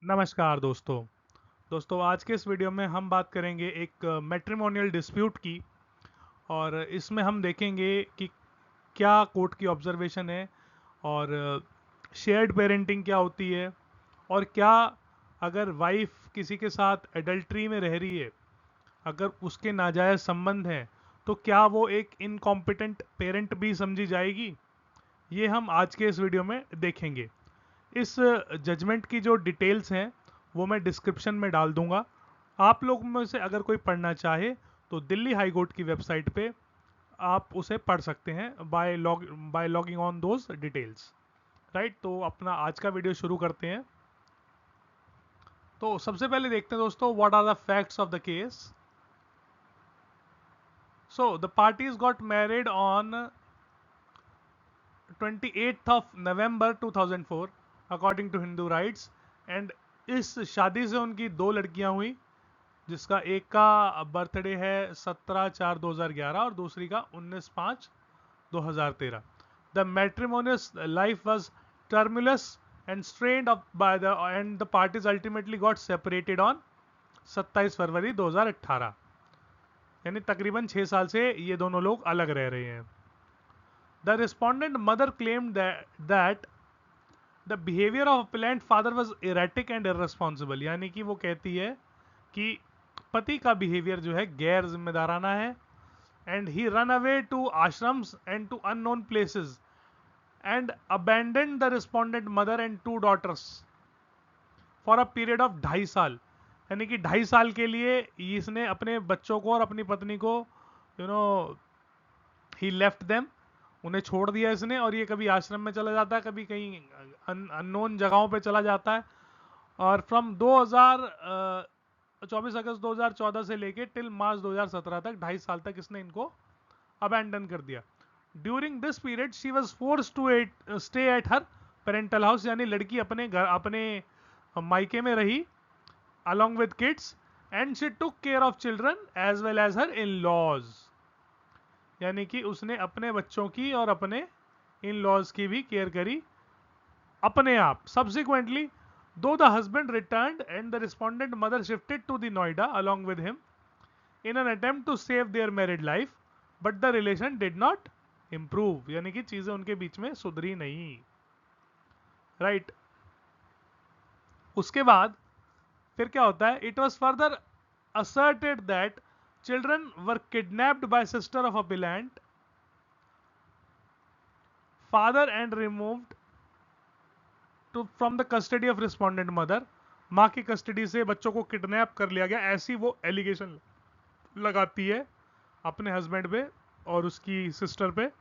नमस्कार दोस्तों आज के इस वीडियो में हम बात करेंगे एक मैट्रिमोनियल डिस्प्यूट की। और इसमें हम देखेंगे कि क्या कोर्ट की ऑब्जर्वेशन है और शेयर्ड पेरेंटिंग क्या होती है, और क्या अगर वाइफ किसी के साथ एडल्ट्री में रह रही है, अगर उसके नाजायज़ संबंध हैं, तो क्या वो एक इनकॉम्पिटेंट पेरेंट भी समझी जाएगी। ये हम आज के इस वीडियो में देखेंगे। इस जजमेंट की जो डिटेल्स हैं वो मैं डिस्क्रिप्शन में डाल दूंगा। आप लोग में से अगर कोई पढ़ना चाहे तो दिल्ली हाई कोर्ट की वेबसाइट पे आप उसे पढ़ सकते हैं by logging on those details. Right, तो अपना आज का वीडियो शुरू करते हैं। तो सबसे पहले देखते हैं दोस्तों, what are the facts of the case. So the parties got married on 28th of November 2004 according to Hindu rites. And इस शादी से उनकी दो लड़कियां हुई, जिसका एक का बर्थडे है 17/4/2011 और दूसरी का 19/5/2013। The matrimonious life was tumultuous and strained up by the and the parties ultimately got separated on 27 February 2018। यानी तकरीबन 6 साल से ये दोनों लोग अलग रह रहे हैं। The respondent mother claimed that the behaviour of appellate father was erratic and irresponsible. यानी कि वो कहती है कि पति का बिहेवियर जो है गैर जिम्मेदाराना है। And he run away to ashrams and to unknown places and abandon the respondent mother and two daughters for a period of 2.5 साल। यानी कि 2.5 साल के लिए इसने अपने बच्चों को और अपनी पत्नी को you know he left them, उन्हें छोड़ दिया इसने। और ये कभी आश्रम में चला जाता है, कभी कहीं अननोन जगहों पे चला जाता है। और फ्रॉम 24 अगस्त 2014 से लेके टिल मार्च 2017 तक 2.5 साल तक इसने इनको अबैंडन कर दिया। During this period she was force to stay at her parental house. यानी लड़की अपने घर अपने मायके में रही along with kids, and she took care of children as well as her in-laws। यानी कि उसने अपने बच्चों की और अपने इन लॉज की भी केयर करी अपने आप। Subsequently, though the husband returned and the respondent mother shifted to the Noida along with him in an attempt to save their married life, but the relation did not improve। यानी कि चीजें उनके बीच में सुधरी नहीं। राइट, उसके बाद फिर क्या होता है, it was further asserted that children were kidnapped by sister of appellant father and removed to from the custody of respondent mother। माँ की कस्टडी से बच्चों को किडनैप कर लिया गया, ऐसी वो एलिगेशन लगाती है अपने हस्बैंड पे और उसकी सिस्टर पे।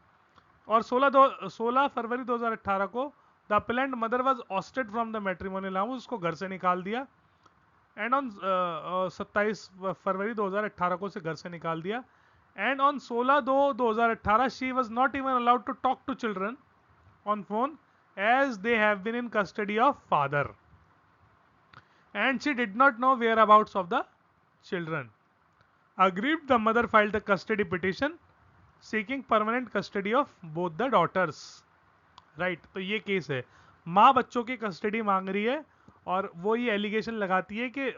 और 16 फरवरी 2018 को the appellate mother was Oersted from the matrimonial house, उसको घर से निकाल दिया। एंड ऑन 27 फरवरी 2018 को उसे घर से निकाल दिया। And on 16/2/2018 she was not even allowed to talk to children on phone as they have been in custody of father, and she did not know whereabouts of the children. Aggrieved, the mother filed a custody petition seeking permanent custody of both the daughters। Right, तो ये case है, माँ बच्चों की custody मांग रही है और वो ये एलिगेशन लगाती है कि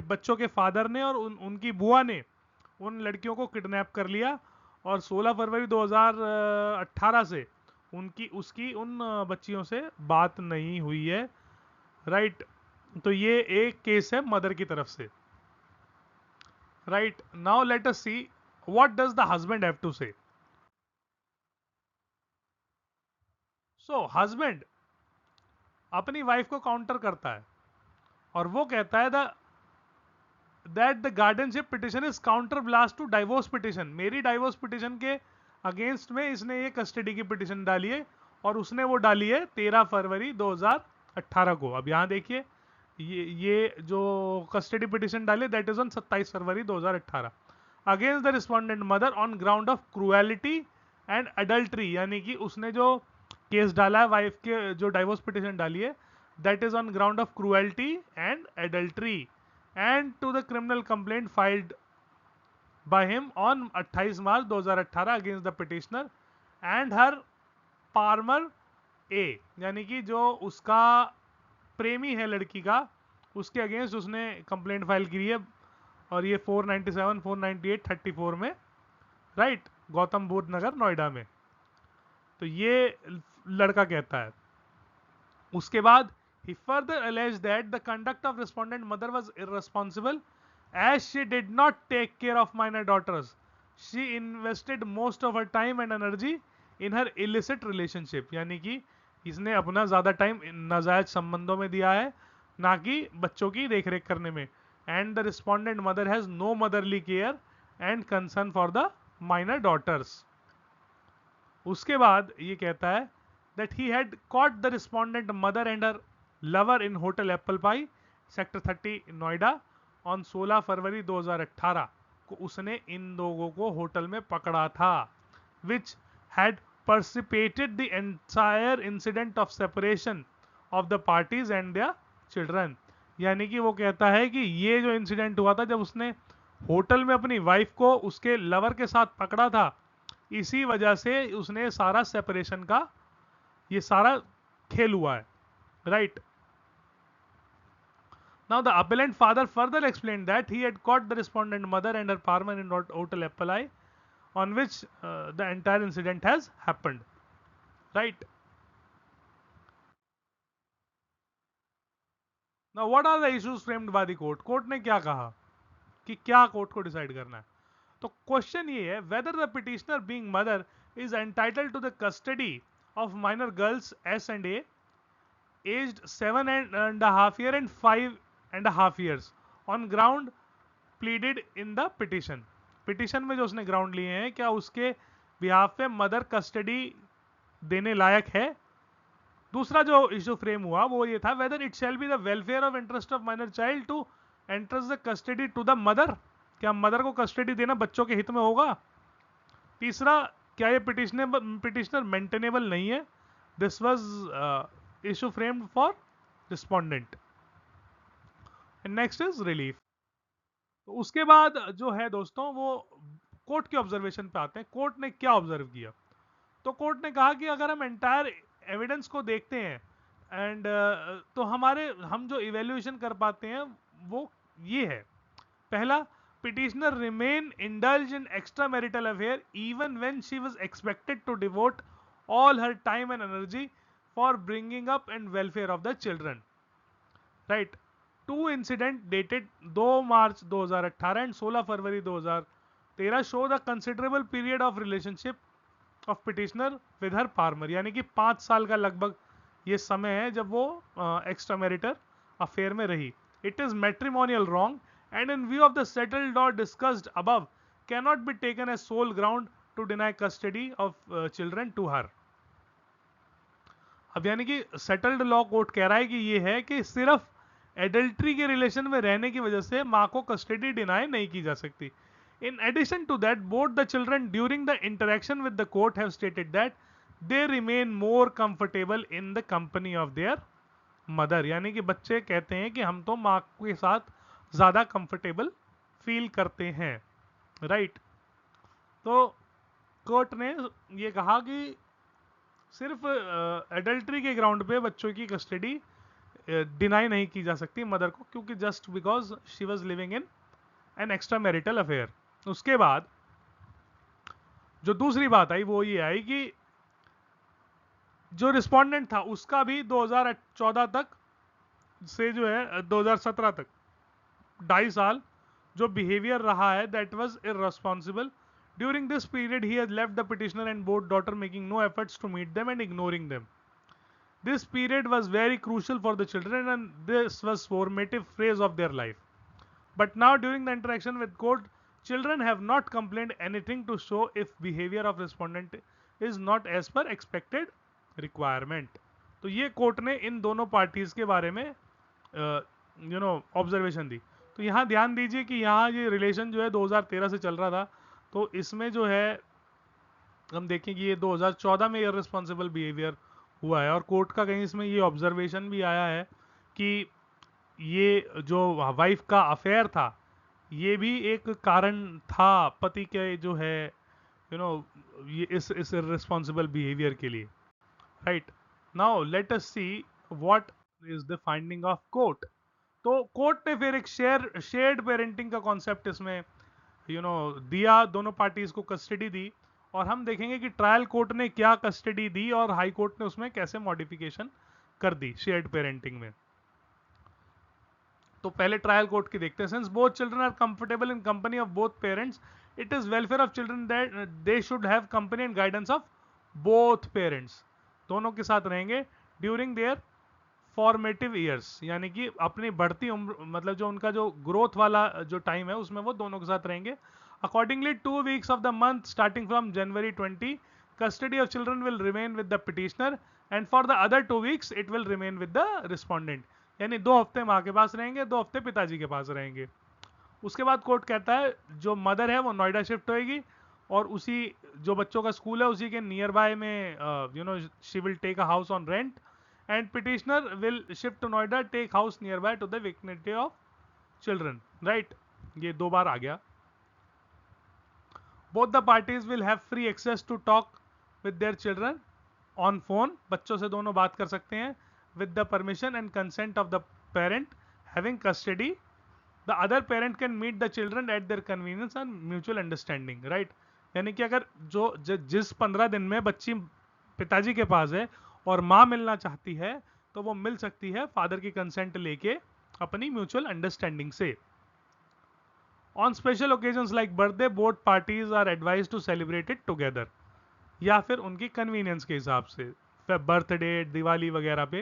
बच्चों के फादर ने और उनकी बुआ ने उन लड़कियों को किडनैप कर लिया और 16 फरवरी 2018 से उनकी उसकी उन बच्चियों से बात नहीं हुई है। राइट, तो ये एक केस है मदर की तरफ से। Right, now let us see what does the husband have to say. So husband अपनी वाइफ को काउंटर करता है और वो कहता है that the guardianship petition is counter blast to divorce petition. मेरी डाइवोर्स पिटिशन के अगेंस्ट में इसने ये कस्टडी की पिटिशन डाली है और उसने वो डाली है 13 फरवरी 2018 को। अब यहां देखिए, ये जो कस्टडी पिटिशन डाली that is on 27 February 2018 against the respondent mother on ground of cruelty and adultery. यानी कि उसने जो केस डाला है वाइफ के, जो डाइवोर्स पिटिशन डाली है, that is on ground of cruelty and adultery and to the criminal complaint filed by him on 28 March 2018 against the petitioner and her paramour. यानी कि जो उसका प्रेमी है लड़की का, उसके अगेंस्ट उसने कंप्लेंट फाइल की है, और ये 497, 498, 34 में, राइट, गौतम बुद्ध नगर नोएडा में। तो ये लड़का कहता है। उसके बाद he further alleged that the conduct of respondent mother was irresponsible as she did not take care of minor daughters. She invested most of her time and energy in her illicit relationship, यानी कि इसने अपना ज्यादा time नाजायज संबंधों में दिया है, ना कि बच्चों की देखरेख करने में। And the respondent mother has no motherly care and concern for the minor daughters. उसके बाद ये कहता है that he had caught the respondent mother and her lover in hotel Apple Pie, sector 30 Noida on 16 फरवरी 2018 को उसने इन लोगों को होटल में पकड़ा था, which had precipitated the entire incident of separation of the parties and their children। यानी कि वो कहता है कि ये जो इंसिडेंट हुआ था जब उसने होटल में अपनी वाइफ को उसके लवर के साथ पकड़ा था, इसी वजह से उसने सारा सेपरेशन का ये सारा खेल हुआ है, right. Now the appellant father further explained that he had caught the respondent mother and her partner in hotel Apple Eye, on which the entire incident has happened, right. Now what are the issues framed by the court? Court ने क्या कहा कि क्या court को decide करना है? तो question ये है, whether the petitioner being mother is entitled to the custody of minor girls S and A aged 7.5 year and 5.5 years on ground pleaded in the petition। Petition में जो उसने ग्राउंड लिए हैं, क्या उसके बिहाफ पे मदर कस्टडी देने लायक है? दूसरा जो इशू फ्रेम हुआ वो ये था, whether it shall be the welfare of interest of minor child to entrust the custody to the mother, क्या मदर को कस्टडी देना बच्चों के हित में होगा? तीसरा, क्या ये पिटिशनर मेंटेनेबल नहीं है? This was issue framed for respondent. And next is relief. तो उसके बाद जो है दोस्तों वो कोर्ट के ऑब्जर्वेशन पे आते हैं। कोर्ट ने क्या ऑब्जर्व किया? तो कोर्ट ने कहा कि अगर हम एंटायर एविडेंस को देखते हैं एंड तो हम जो इवेल्युएशन कर पाते हैं वो ये है। पहला, petitioner remain indulge in extra marital affair even when she was expected to devote all her time and energy for bringing up and welfare of the children, right. Two incident dated 2 March 2018 and 16 February 2013 show the considerable period of relationship of petitioner with her former, यानी कि 5 साल का लगभग ये समय है जब वो एक्स्ट्रा मैरिटल अफेयर में रही। It is matrimonial wrong and in view of the settled law discussed above cannot be taken as sole ground to deny custody of children to her. अब यानी कि सेटल्ड लॉ कोर्ट कह रहा है कि ये है कि सिर्फ एडल्ट्री के रिलेशन में रहने की वजह से मां को कस्टडी डिनाई नहीं की जा सकती। In addition to that, both the children during the interaction with the court have stated that they remain more comfortable in the company of their mother, यानी कि बच्चे कहते हैं कि हम तो माँ के साथ ज़्यादा कंफर्टेबल फील करते हैं, राइट। तो कोर्ट ने ये कहा कि सिर्फ एडल्ट्री के ग्राउंड पे बच्चों की कस्टडी डिनाई नहीं की जा सकती मदर को, क्योंकि just because she was living in an extra marital affair. उसके बाद जो दूसरी बात आई वो ये आई कि जो रिस्पोंडेंट था उसका भी 2014 तक से जो है 2017 तक 2.5 साल जो बिहेवियर रहा है that was irresponsible. During this period he has left the petitioner and both daughter making no efforts to meet them and ignoring them. This period was very crucial for the children and this was formative phase of their life. But now during the interaction with court, children have not complained anything to show if behavior of respondent is not as per expected requirement। तो ये court ने इन दोनों parties के बारे में observation दी। तो यहाँ ध्यान दीजिए कि यहाँ ये रिलेशन जो है 2013 से चल रहा था, तो इसमें जो है हम देखें कि ये 2014 में इररिस्पॉन्सिबल बिहेवियर हुआ है, और कोर्ट का कहीं इसमें ये ऑब्जर्वेशन भी आया है कि ये जो वाइफ का अफेयर था ये भी एक कारण था पति के जो है ये इस इररिस्पॉन्सिबल बिहेवियर के लिए, right. Now let us see what is the finding of court. तो कोर्ट ने फिर एक शेयर्ड पेरेंटिंग का कॉन्सेप्ट इसमें दिया, दोनों पार्टीज को कस्टडी दी। और हम देखेंगे कि ट्रायल कोर्ट ने क्या कस्टडी दी और हाई कोर्ट ने उसमें कैसे मॉडिफिकेशन कर दी शेयर्ड पेरेंटिंग में। तो पहले ट्रायल कोर्ट की देखते हैं। Since both children are comfortable in company of both parents, it is welfare of children that they should have company and guidance of both parents. दोनों के साथ रहेंगे ड्यूरिंग देयर फॉर्मेटिव ईयर्स, यानी कि अपनी बढ़ती उम्र, मतलब जो उनका जो ग्रोथ वाला जो टाइम है उसमें वो दोनों के साथ रहेंगे। Accordingly 2 weeks of the month starting from January 20, custody of children will remain with the petitioner and for the other 2 weeks it will remain with the respondent। यानी 2 हफ्ते माँ के पास रहेंगे, 2 हफ्ते पिताजी के पास रहेंगे। उसके बाद कोर्ट कहता है जो मदर है वो नोएडा शिफ्ट होएगी और उसी जो बच्चों का स्कूल है उसी के नियर बाय में she will take a house on rent and petitioner will shift to Noida, take house nearby to the vicinity of children. Right, ये 2 बार आ गया। Both the parties will have free access to talk with their children on phone, बच्चों से दोनों बात कर सकते हैं with the permission and consent of the parent having custody. The other parent can meet the children at their convenience and mutual understanding. Right, यानी कि अगर जिस 15 दिन में बच्ची पिताजी के पास है और माँ मिलना चाहती है तो वो मिल सकती है फादर की कंसेंट लेके अपनी म्यूचुअल अंडरस्टैंडिंग से। On special occasions like birthday, both parties are advise to celebrate it together, या फिर उनकी कन्वीनियंस के हिसाब से बर्थडे, दिवाली वगैरह पे।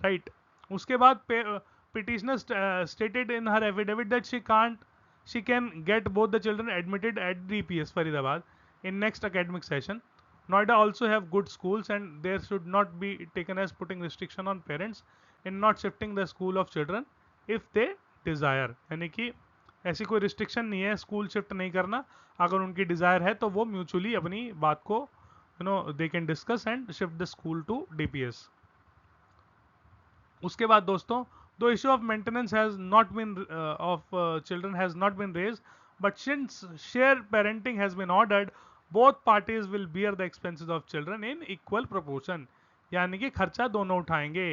राइट, उसके बाद petitioner stated in her affidavit that she can get both the children admitted at DPS Faridabad in next academic session. Noida also have good schools and there should not be taken as putting restriction on parents in not shifting the school of children if they desire। यानी कि ऐसी कोई restriction नहीं है school shift नहीं करना, अगर उनकी डिजायर है तो वो म्यूचुअली अपनी बात को they can discuss and shift the school to DPS। उसके बाद दोस्तों, the issue of maintenance has not been of children has not been raised, but since shared parenting has been ordered, both parties will bear the expenses of children in equal proportion। यानी कि खर्चा दोनों उठाएंगे।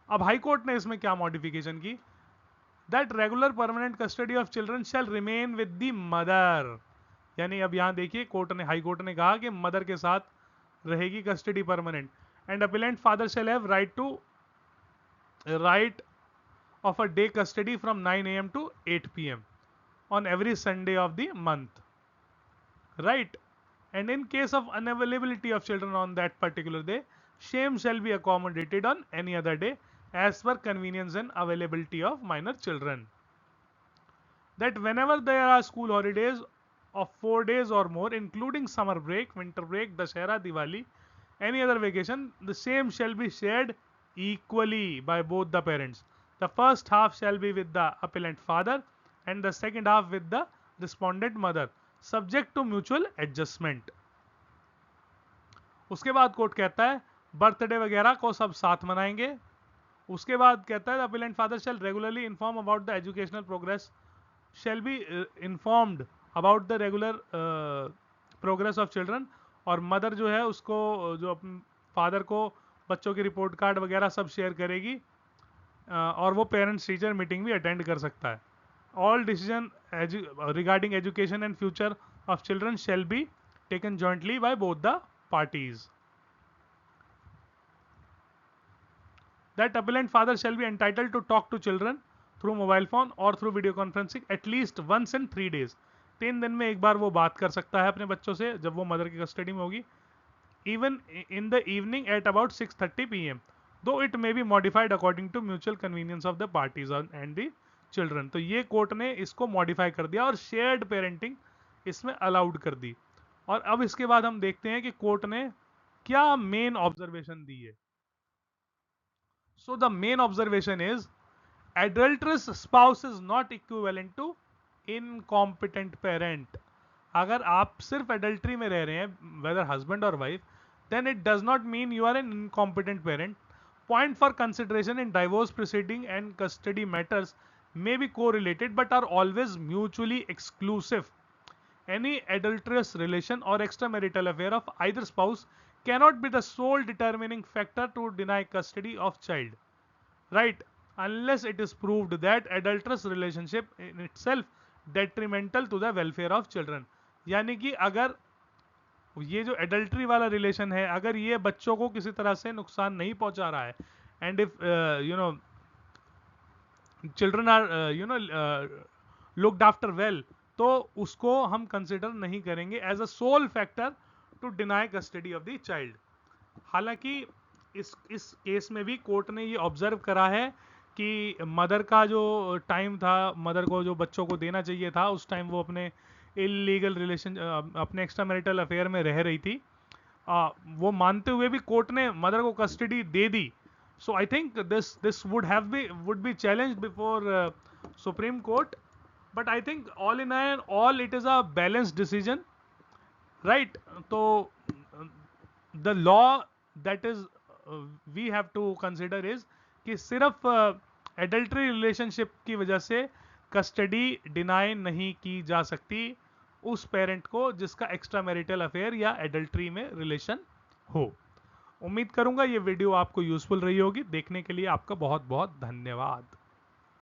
अब high court ने इसमें क्या modification की, that regular permanent custody of children shall remain with the mother. यानी अब यहां देखिए हाई कोर्ट ने कहा कि मदर के साथ रहेगी custody permanent, and appellate father shall have right of a day custody from 9 a.m. to 8 p.m. on every Sunday of the month, right? And in case of unavailability of children on that particular day, same shall be accommodated on any other day as per convenience and availability of minor children। That whenever there are school holidays of 4 days or more including summer break, winter break, Dashera, Diwali, any other vacation, the same shall be shared equally by both the parents। The first half shall be with the appellant father and the second half with the respondent mother, subject to mutual adjustment। उसके बाद court कहता है birthday वगैरह को सब साथ मनाएंगे। उसके बाद कहता है appellant father shall regularly inform about the educational progress, shall be informed about the regular progress of children। और मदर जो है उसको जो फादर को बच्चों की रिपोर्ट कार्ड वगैरह सब शेयर करेगी, और वो पेरेंट्स टीचर मीटिंग भी अटेंड कर सकता है। All decision regarding education and future of children shall be taken jointly by both the parties. That appellant father shall be entitled to talk to children through mobile phone or through video conferencing at least once in 3 days। 3 दिन में एक बार वो बात कर सकता है अपने बच्चों से जब वो मदर की कस्टडी में होगी। even in the evening at about 6:30 p.m. though it may be modified according to mutual convenience of the parties and the children। तो ये कोर्ट ने इसको मॉडिफाई कर दिया और शेयर्ड पेरेंटिंग इसमें अलाउड कर दी। और अब इसके बाद हम देखते हैं कि कोर्ट ने क्या मेन ऑब्जर्वेशन दी है। So the main observation is adulterous spouse is not equivalent to incompetent parent। अगर आप सिर्फ एडल्ट्री में रह रहे हैं वेदर हस्बैंड और wife, then it does not mean you are an incompetent parent। Point for consideration in divorce proceeding and custody matters may be correlated but are always mutually exclusive। Any adulterous relation or extramarital affair of either spouse cannot be the sole determining factor to deny custody of child। right, unless it is proved that adulterous relationship in itself detrimental to the welfare of children. यानी कि अगर ये जो adultery वाला relation है, अगर ये बच्चों को किसी तरह से नुकसान नहीं पहुंचा रहा है, and if you know children are looked after well, तो उसको हम कंसिडर नहीं करेंगे as a sole factor to deny custody of the child. हालांकि इस केस में भी कोर्ट ने ये ऑब्जर्व करा है कि मदर का जो टाइम था, मदर को जो बच्चों को देना चाहिए था, उस टाइम वो अपने इलीगल रिलेशन, अपने एक्स्ट्रा मैरिटल अफेयर में रह रही थी। वो मानते हुए भी कोर्ट ने मदर को कस्टडी दे दी। So I think this would be challenged before Supreme Court, but I think all in all it is a balanced decision, right. तो the law that is we have to consider is कि सिर्फ adultery relationship की वजह से custody deny नहीं की जा सकती उस पेरेंट को जिसका एक्स्ट्रा मैरिटल अफेयर या एडल्ट्री में रिलेशन हो। उम्मीद करूंगा ये वीडियो आपको यूजफुल रही होगी। देखने के लिए आपका बहुत बहुत धन्यवाद।